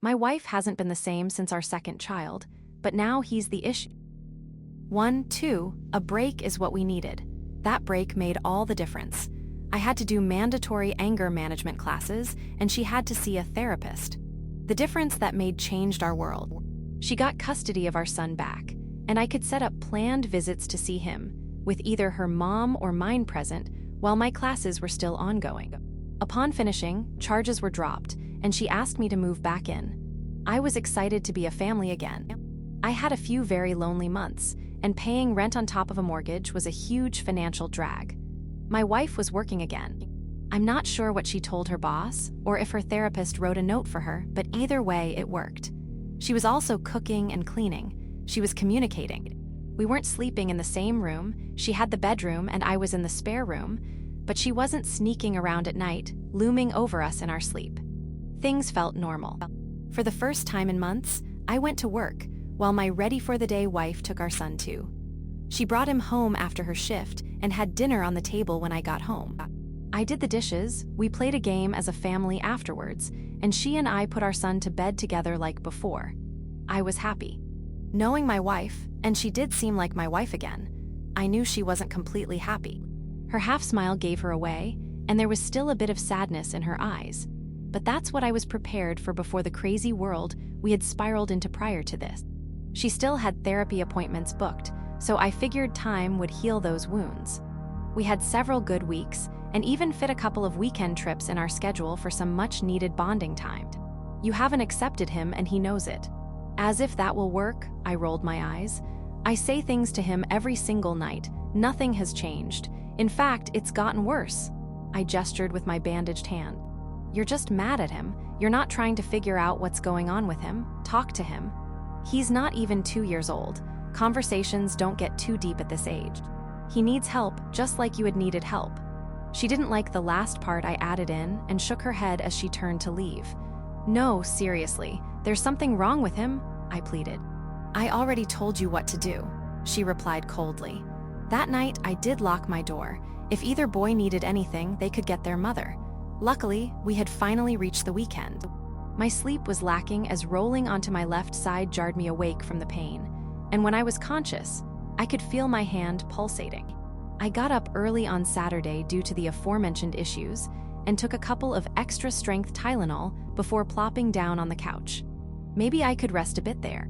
My wife hasn't been the same since our second child, but now he's the issue. 1, 2, a break is what we needed. That break made all the difference. I had to do mandatory anger management classes, and she had to see a therapist. The difference that made changed our world. She got custody of our son back, and I could set up planned visits to see him, with either her mom or mine present, while my classes were still ongoing. Upon finishing, charges were dropped, and she asked me to move back in. I was excited to be a family again. I had a few very lonely months, and paying rent on top of a mortgage was a huge financial drag. My wife was working again. I'm not sure what she told her boss, or if her therapist wrote a note for her, but either way, it worked. She was also cooking and cleaning. She was communicating. We weren't sleeping in the same room. She had the bedroom and I was in the spare room, but she wasn't sneaking around at night, looming over us in our sleep. Things felt normal. For the first time in months, I went to work, while my ready-for-the-day wife took our son too. She brought him home after her shift and had dinner on the table when I got home. I did the dishes, we played a game as a family afterwards, and she and I put our son to bed together like before. I was happy. Knowing my wife, and she did seem like my wife again, I knew she wasn't completely happy. Her half-smile gave her away, and there was still a bit of sadness in her eyes. But that's what I was prepared for before the crazy world we had spiraled into prior to this. She still had therapy appointments booked, so I figured time would heal those wounds. We had several good weeks, and even fit a couple of weekend trips in our schedule for some much-needed bonding time. You haven't accepted him and he knows it. As if that will work, I rolled my eyes. I say things to him every single night. Nothing has changed. In fact, it's gotten worse. I gestured with my bandaged hand. You're just mad at him. You're not trying to figure out what's going on with him. Talk to him. He's not even 2 years old. Conversations don't get too deep at this age. He needs help, just like you had needed help. She didn't like the last part I added in and shook her head as she turned to leave. No, seriously, there's something wrong with him, I pleaded. I already told you what to do, she replied coldly. That night, I did lock my door. If either boy needed anything, they could get their mother. Luckily, we had finally reached the weekend. My sleep was lacking as rolling onto my left side jarred me awake from the pain. And when I was conscious, I could feel my hand pulsating. I got up early on Saturday due to the aforementioned issues and took a couple of extra-strength Tylenol before plopping down on the couch. Maybe I could rest a bit there.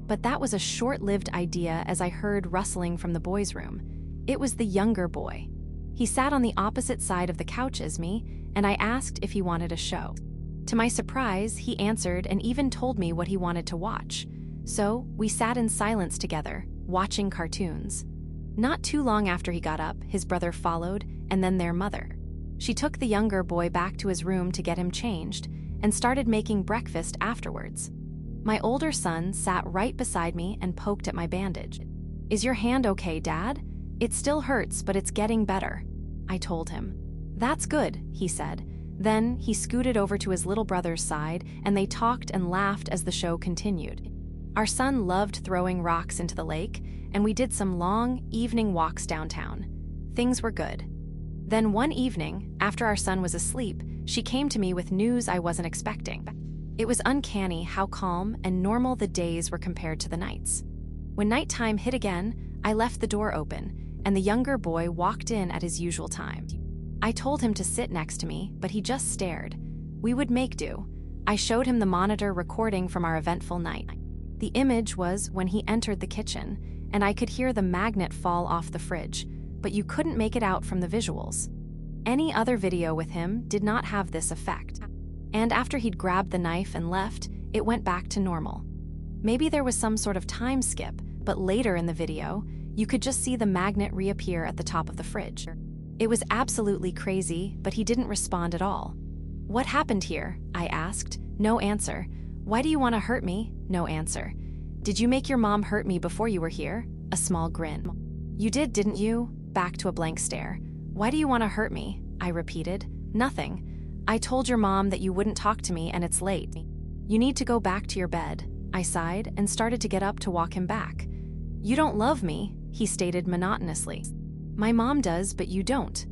But that was a short-lived idea as I heard rustling from the boys' room. It was the younger boy. He sat on the opposite side of the couch as me, and I asked if he wanted a show. To my surprise, he answered and even told me what he wanted to watch. So, we sat in silence together, watching cartoons. Not too long after he got up, his brother followed, and then their mother. She took the younger boy back to his room to get him changed, and started making breakfast afterwards. My older son sat right beside me and poked at my bandage. Is your hand okay, Dad? It still hurts, but it's getting better, I told him. That's good, he said. Then he scooted over to his little brother's side, and they talked and laughed as the show continued. Our son loved throwing rocks into the lake, and we did some long evening walks downtown. Things were good. Then one evening, after our son was asleep, she came to me with news I wasn't expecting. It was uncanny how calm and normal the days were compared to the nights. When nighttime hit again, I left the door open, and the younger boy walked in at his usual time. I told him to sit next to me, but he just stared. We would make do. I showed him the monitor recording from our eventful night. The image was when he entered the kitchen, and I could hear the magnet fall off the fridge, but you couldn't make it out from the visuals. Any other video with him did not have this effect. And after he'd grabbed the knife and left, it went back to normal. Maybe there was some sort of time skip, but later in the video, you could just see the magnet reappear at the top of the fridge. It was absolutely crazy, but he didn't respond at all. What happened here? I asked. No answer. Why do you want to hurt me? No answer. Did you make your mom hurt me before you were here? A small grin. You did, didn't you? Back to a blank stare. Why do you want to hurt me? I repeated. Nothing. I told your mom that you wouldn't talk to me and it's late. You need to go back to your bed. I sighed and started to get up to walk him back. You don't love me, he stated monotonously. My mom does, but you don't.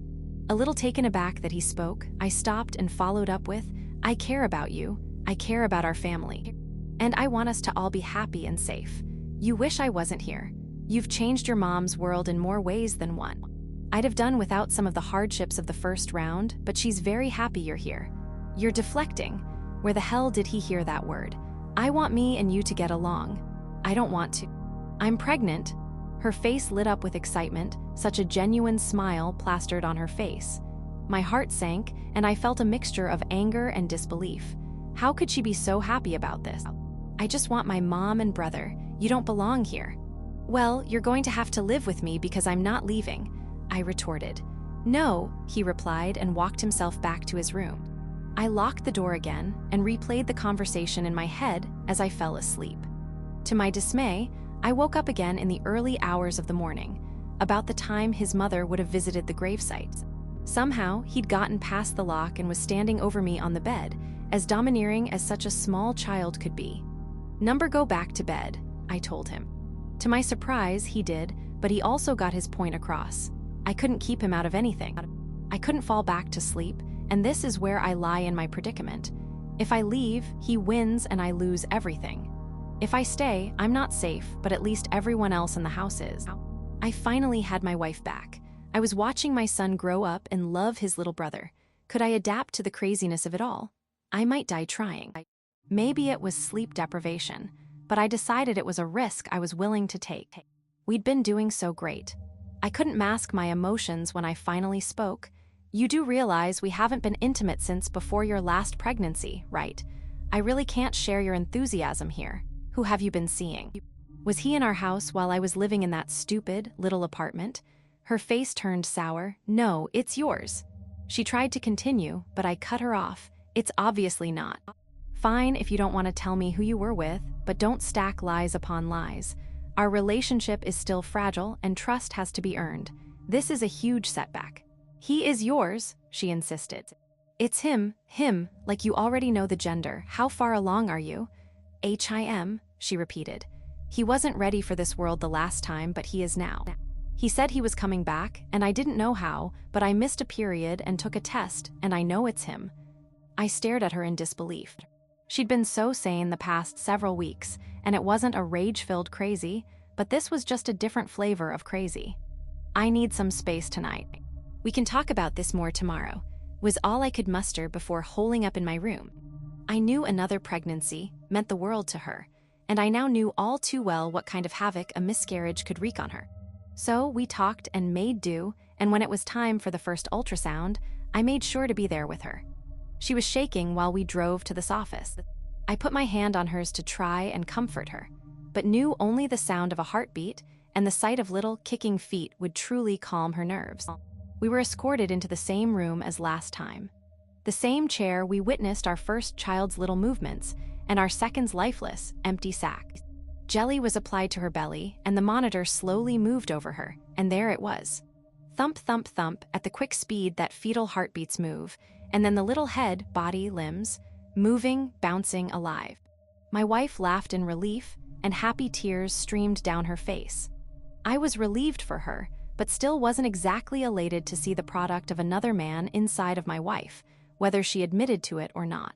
A little taken aback that he spoke, I stopped and followed up with, I care about you. I I care about our family. And I want us to all be happy and safe. You wish I wasn't here. You've changed your mom's world in more ways than one. I'd have done without some of the hardships of the first round, but she's very happy you're here. You're deflecting. Where the hell did he hear that word? I want me and you to get along. I don't want to. I'm pregnant. Her face lit up with excitement, such a genuine smile plastered on her face. My heart sank, and I felt a mixture of anger and disbelief. How could she be so happy about this? I just want my mom and brother. You don't belong here. Well, you're going to have to live with me because I'm not leaving, I retorted. No, he replied and walked himself back to his room. I locked the door again and replayed the conversation in my head as I fell asleep. To my dismay, I woke up again in the early hours of the morning, about the time his mother would have visited the gravesite. Somehow, he'd gotten past the lock and was standing over me on the bed, as domineering as such a small child could be. "Number, go back to bed," I told him. To my surprise, he did, but he also got his point across. I couldn't keep him out of anything. I couldn't fall back to sleep, and this is where I lie in my predicament. If I leave, he wins and I lose everything. If I stay, I'm not safe, but at least everyone else in the house is. I finally had my wife back. I was watching my son grow up and love his little brother. Could I adapt to the craziness of it all? I might die trying. Maybe it was sleep deprivation, but I decided it was a risk I was willing to take. We'd been doing so great. I couldn't mask my emotions when I finally spoke. You do realize we haven't been intimate since before your last pregnancy, right? I really can't share your enthusiasm here. Who have you been seeing? Was he in our house while I was living in that stupid little apartment? Her face turned sour. No, it's yours. She tried to continue, but I cut her off. It's obviously not. Fine if you don't want to tell me who you were with, but don't stack lies upon lies. Our relationship is still fragile and trust has to be earned. This is a huge setback. He is yours, she insisted. It's him, like you already know the gender. How far along are you? HIM, she repeated. He wasn't ready for this world the last time, but he is now. He said he was coming back, and I didn't know how, but I missed a period and took a test, and I know it's him. I stared at her in disbelief. She'd been so sane the past several weeks, and it wasn't a rage-filled crazy, but this was just a different flavor of crazy. I need some space tonight. We can talk about this more tomorrow, was all I could muster before holing up in my room. I knew another pregnancy meant the world to her, and I now knew all too well what kind of havoc a miscarriage could wreak on her. So we talked and made do, and when it was time for the first ultrasound, I made sure to be there with her. She was shaking while we drove to this office. I put my hand on hers to try and comfort her, but knew only the sound of a heartbeat and the sight of little kicking feet would truly calm her nerves. We were escorted into the same room as last time. The same chair we witnessed our first child's little movements and our second's lifeless, empty sack. Jelly was applied to her belly, and the monitor slowly moved over her, and there it was. Thump, thump, thump at the quick speed that fetal heartbeats move, and then the little head, body, limbs, moving, bouncing, alive. My wife laughed in relief, and happy tears streamed down her face. I was relieved for her, but still wasn't exactly elated to see the product of another man inside of my wife, whether she admitted to it or not.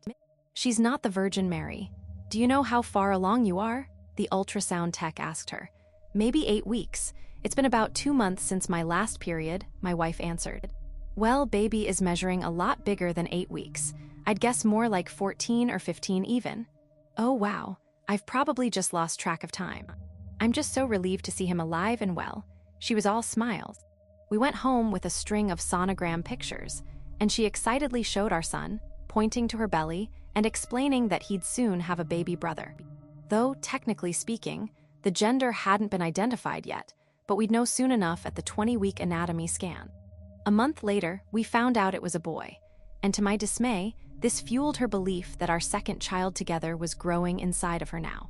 She's not the Virgin Mary. Do you know how far along you are? The ultrasound tech asked her. Maybe 8 weeks. It's been about 2 months since my last period, my wife answered. Well, baby is measuring a lot bigger than 8 weeks. I'd guess more like 14 or 15 even. Oh wow, I've probably just lost track of time. I'm just so relieved to see him alive and well. She was all smiles. We went home with a string of sonogram pictures, and she excitedly showed our son, pointing to her belly and explaining that he'd soon have a baby brother. Though, technically speaking, the gender hadn't been identified yet, but we'd know soon enough at the 20-week anatomy scan. A month later, we found out it was a boy, and to my dismay, this fueled her belief that our second child together was growing inside of her now.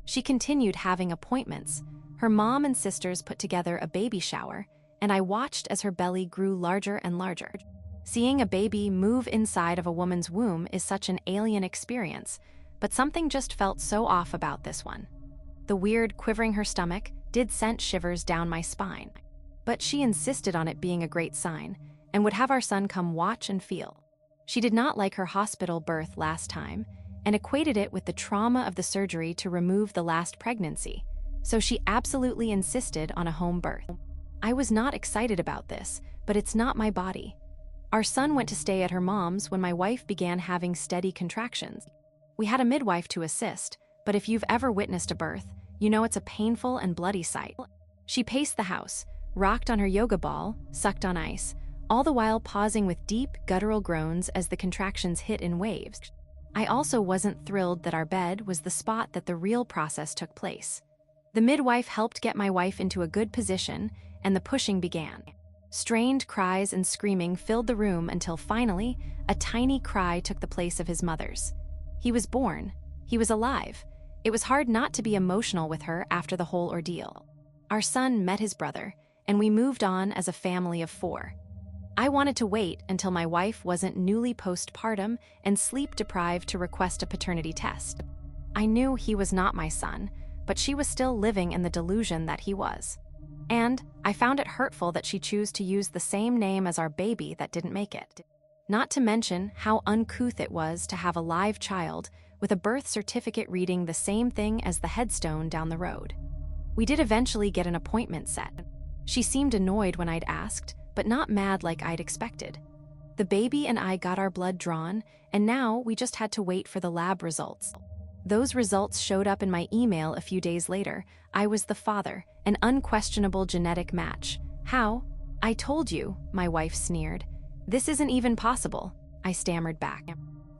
She continued having appointments. Her mom and sisters put together a baby shower, and I watched as her belly grew larger and larger. Seeing a baby move inside of a woman's womb is such an alien experience, but something just felt so off about this one. The weird quivering her stomach did send shivers down my spine. But she insisted on it being a great sign, and would have our son come watch and feel. She did not like her hospital birth last time. and equated it with the trauma of the surgery to remove the last pregnancy. So she absolutely insisted on a home birth. I was not excited about this, but it's not my body. Our son went to stay at her mom's when my wife began having steady contractions. We had a midwife to assist, but if you've ever witnessed a birth, you know it's a painful and bloody sight. She paced the house, rocked on her yoga ball, sucked on ice, all the while pausing with deep, guttural groans as the contractions hit in waves. I also wasn't thrilled that our bed was the spot that the real process took place. The midwife helped get my wife into a good position, and the pushing began. Strained cries and screaming filled the room until finally, a tiny cry took the place of his mother's. He was born. He was alive. It was hard not to be emotional with her after the whole ordeal. Our son met his brother, and we moved on as a family of 4. I wanted to wait until my wife wasn't newly postpartum and sleep-deprived to request a paternity test. I knew he was not my son, but she was still living in the delusion that he was. And I found it hurtful that she chose to use the same name as our baby that didn't make it. Not to mention how uncouth it was to have a live child with a birth certificate reading the same thing as the headstone down the road. We did eventually get an appointment set. She seemed annoyed when I'd asked, but not mad like I'd expected. The baby and I got our blood drawn, and now we just had to wait for the lab results. Those results showed up in my email a few days later. I was the father, an unquestionable genetic match. How? I told you, my wife sneered. This isn't even possible, I stammered back.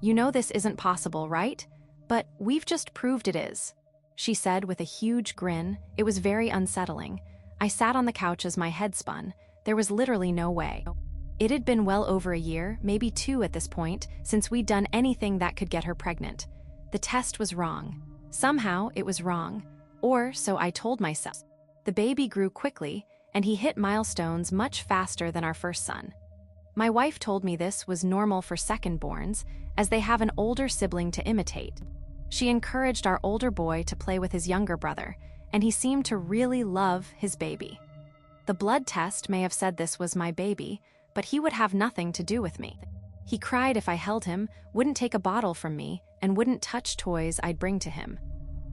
You know this isn't possible, right? But we've just proved it is, she said with a huge grin. It was very unsettling. I sat on the couch as my head spun. There was literally no way. It had been well over a year, maybe 2 at this point, since we'd done anything that could get her pregnant. The test was wrong. Somehow it was wrong. Or so I told myself. The baby grew quickly, and he hit milestones much faster than our first son. My wife told me this was normal for second-borns, as they have an older sibling to imitate. She encouraged our older boy to play with his younger brother, and he seemed to really love his baby. The blood test may have said this was my baby, but he would have nothing to do with me. He cried if I held him, wouldn't take a bottle from me, and wouldn't touch toys I'd bring to him.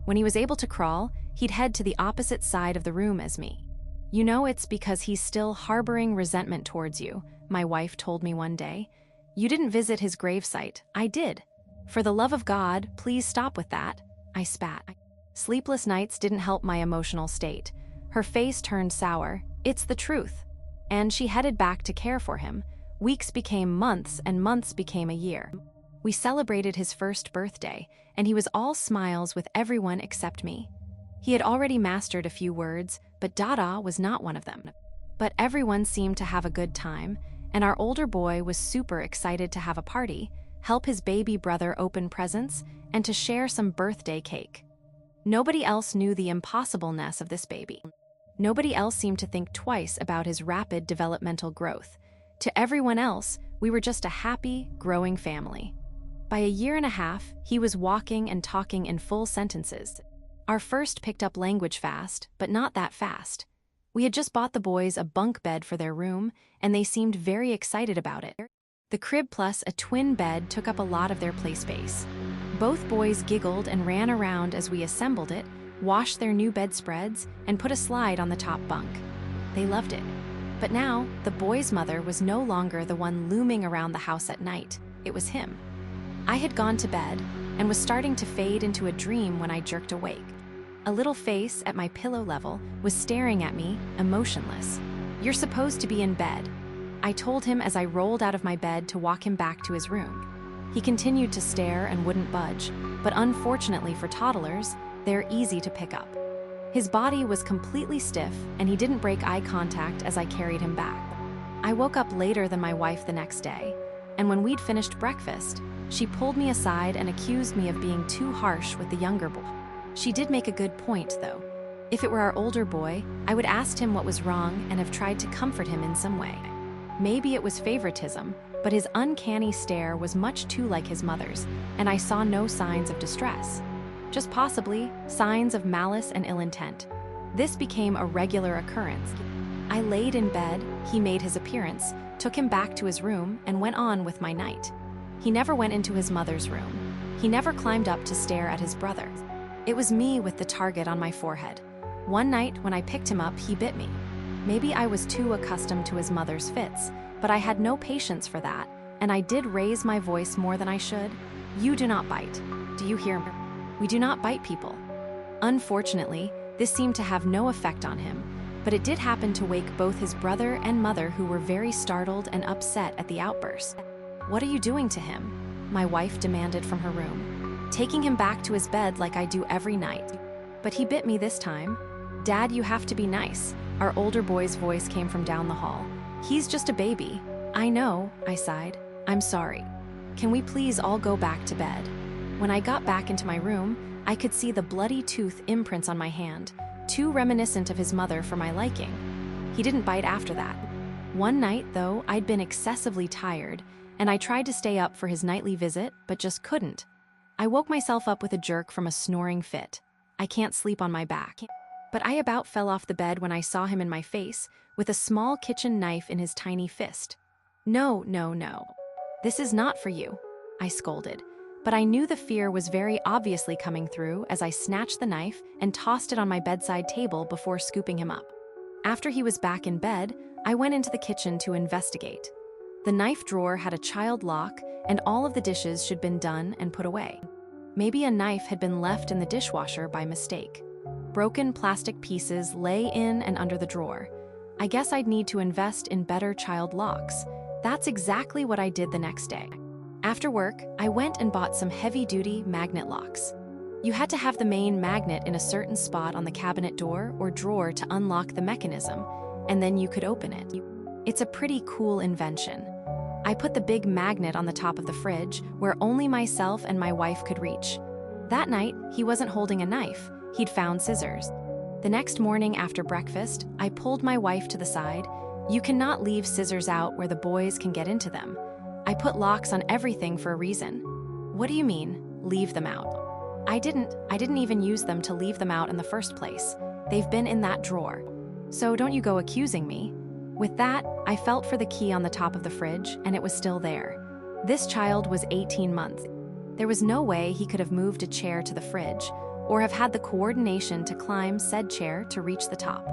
When he was able to crawl, he'd head to the opposite side of the room as me. You know it's because he's still harboring resentment towards you, my wife told me one day. You didn't visit his gravesite. I did. For the love of God, please stop with that, I spat. Sleepless nights didn't help my emotional state. Her face turned sour. It's the truth. And she headed back to care for him. Weeks became months, and months became a year. We celebrated his first birthday, and he was all smiles with everyone except me. He had already mastered a few words, but Dada was not one of them. But everyone seemed to have a good time, and our older boy was super excited to have a party, help his baby brother open presents, and to share some birthday cake. Nobody else knew the impossibleness of this baby. Nobody else seemed to think twice about his rapid developmental growth. To everyone else, we were just a happy, growing family. By a year and a half, he was walking and talking in full sentences. Our first picked up language fast, but not that fast. We had just bought the boys a bunk bed for their room, and they seemed very excited about it. The crib plus a twin bed took up a lot of their play space. Both boys giggled and ran around as we assembled it, washed their new bedspreads, and put a slide on the top bunk. They loved it. But now, the boy's mother was no longer the one looming around the house at night. It was him. I had gone to bed and was starting to fade into a dream when I jerked awake. A little face at my pillow level was staring at me, emotionless. You're supposed to be in bed, I told him as I rolled out of my bed to walk him back to his room. He continued to stare and wouldn't budge, but unfortunately for toddlers, they're easy to pick up. His body was completely stiff, and he didn't break eye contact as I carried him back. I woke up later than my wife the next day, and when we'd finished breakfast, she pulled me aside and accused me of being too harsh with the younger boy. She did make a good point, though. If it were our older boy, I would ask him what was wrong and have tried to comfort him in some way. Maybe it was favoritism, but his uncanny stare was much too like his mother's, and I saw no signs of distress. Just possibly signs of malice and ill intent. This became a regular occurrence. I laid in bed, he made his appearance, took him back to his room, and went on with my night. He never went into his mother's room. He never climbed up to stare at his brother. It was me with the target on my forehead. One night, when I picked him up, he bit me. Maybe I was too accustomed to his mother's fits, but I had no patience for that, and I did raise my voice more than I should. You do not bite. Do you hear me? We do not bite people. Unfortunately, this seemed to have no effect on him, but it did happen to wake both his brother and mother, who were very startled and upset at the outburst. What are you doing to him? My wife demanded from her room. Taking him back to his bed like I do every night. But he bit me this time. Dad, you have to be nice. Our older boy's voice came from down the hall. He's just a baby. I know, I sighed. I'm sorry. Can we please all go back to bed? When I got back into my room, I could see the bloody tooth imprints on my hand, too reminiscent of his mother for my liking. He didn't bite after that. One night, though, I'd been excessively tired, and I tried to stay up for his nightly visit, but just couldn't. I woke myself up with a jerk from a snoring fit. I can't sleep on my back. But I about fell off the bed when I saw him in my face, with a small kitchen knife in his tiny fist. No, no, no. This is not for you, I scolded. But I knew the fear was very obviously coming through as I snatched the knife and tossed it on my bedside table before scooping him up. After he was back in bed, I went into the kitchen to investigate. The knife drawer had a child lock, and all of the dishes should have been done and put away. Maybe a knife had been left in the dishwasher by mistake. Broken plastic pieces lay in and under the drawer. I guess I'd need to invest in better child locks. That's exactly what I did the next day. After work, I went and bought some heavy-duty magnet locks. You had to have the main magnet in a certain spot on the cabinet door or drawer to unlock the mechanism, and then you could open it. It's a pretty cool invention. I put the big magnet on the top of the fridge, where only myself and my wife could reach. That night, he wasn't holding a knife. He'd found scissors. The next morning after breakfast, I pulled my wife to the side. You cannot leave scissors out where the boys can get into them. I put locks on everything for a reason. What do you mean, leave them out? I didn't even use them to leave them out in the first place. They've been in that drawer. So don't you go accusing me. With that, I felt for the key on the top of the fridge, and it was still there. This child was 18 months. There was no way he could have moved a chair to the fridge, or have had the coordination to climb said chair to reach the top.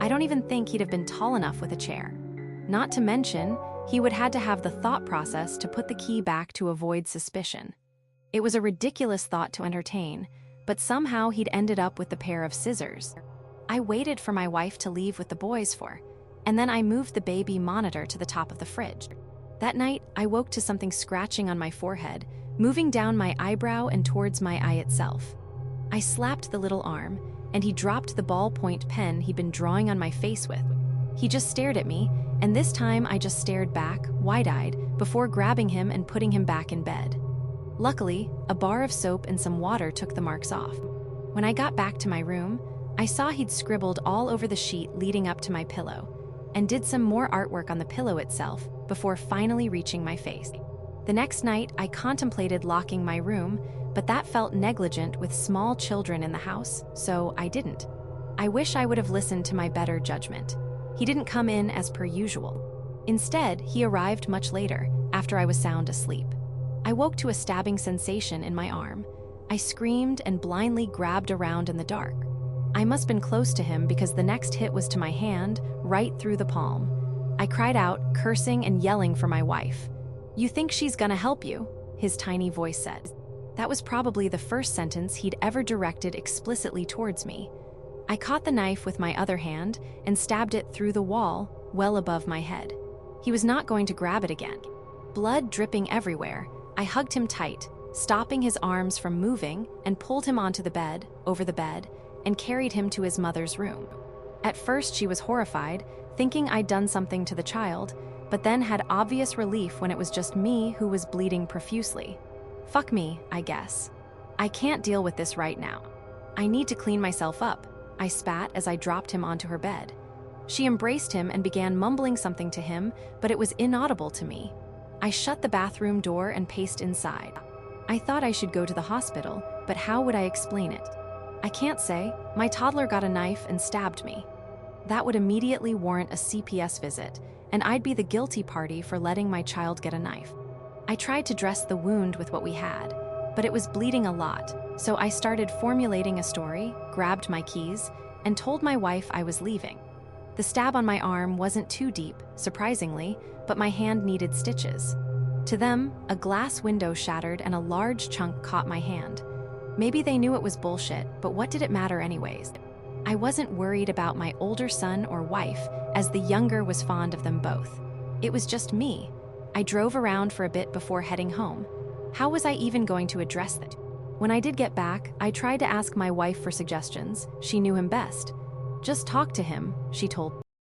I don't even think he'd have been tall enough with a chair. Not to mention, he would had to have the thought process to put the key back to avoid suspicion. It was a ridiculous thought to entertain, but somehow he'd ended up with the pair of scissors. I waited for my wife to leave with the boys and then I moved the baby monitor to the top of the fridge. That night, I woke to something scratching on my forehead, moving down my eyebrow and towards my eye itself. I slapped the little arm, and he dropped the ballpoint pen he'd been drawing on my face with. He just stared at me, and this time I just stared back, wide-eyed, before grabbing him and putting him back in bed. Luckily, a bar of soap and some water took the marks off. When I got back to my room, I saw he'd scribbled all over the sheet leading up to my pillow, and did some more artwork on the pillow itself before finally reaching my face. The next night, I contemplated locking my room, but that felt negligent with small children in the house, so I didn't. I wish I would have listened to my better judgment. He didn't come in as per usual. Instead, he arrived much later, after I was sound asleep. I woke to a stabbing sensation in my arm. I screamed and blindly grabbed around in the dark. I must have been close to him because the next hit was to my hand, right through the palm. I cried out, cursing and yelling for my wife. "You think she's gonna help you?" his tiny voice said. That was probably the first sentence he'd ever directed explicitly towards me. I caught the knife with my other hand and stabbed it through the wall, well above my head. He was not going to grab it again. Blood dripping everywhere, I hugged him tight, stopping his arms from moving, and pulled him onto the bed, over the bed, and carried him to his mother's room. At first, she was horrified, thinking I'd done something to the child, but then had obvious relief when it was just me who was bleeding profusely. Fuck me, I guess. I can't deal with this right now. I need to clean myself up, I spat as I dropped him onto her bed. She embraced him and began mumbling something to him, but it was inaudible to me. I shut the bathroom door and paced inside. I thought I should go to the hospital, but how would I explain it? I can't say. My toddler got a knife and stabbed me. That would immediately warrant a CPS visit, and I'd be the guilty party for letting my child get a knife. I tried to dress the wound with what we had. but it was bleeding a lot, so I started formulating a story, grabbed my keys, and told my wife I was leaving. The stab on my arm wasn't too deep, surprisingly, but my hand needed stitches. To them, a glass window shattered and a large chunk caught my hand. Maybe they knew it was bullshit, but what did it matter anyways? I wasn't worried about my older son or wife, as the younger was fond of them both. It was just me. I drove around for a bit before heading home. How was I even going to address that? When I did get back, I tried to ask my wife for suggestions. She knew him best. Just talk to him, she told me.